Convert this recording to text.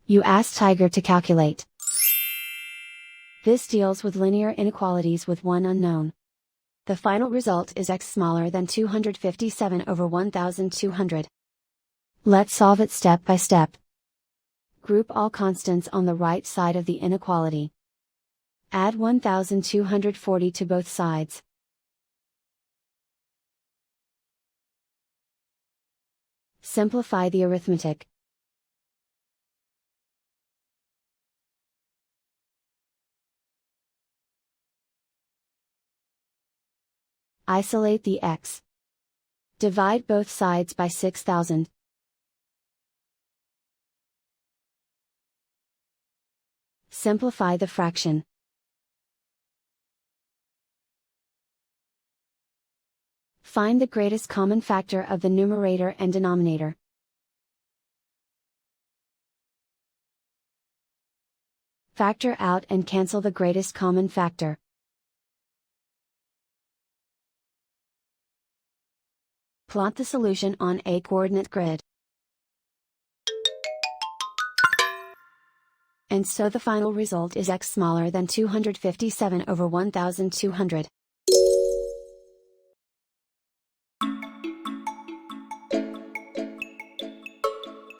You ask Tiger to calculate. This deals with linear inequalities with one unknown. The final result is x smaller than 257 over 1200. Let's solve it step by step. Group all constants on the right side of the inequality. Add 1240 to both sides. Simplify the arithmetic. Isolate the x. Divide both sides by 6000. Simplify the fraction. Find the greatest common factor of the numerator and denominator. Factor out and cancel the greatest common factor. Plot the solution on a coordinate grid. And so the final result is x smaller than 257 over 1200.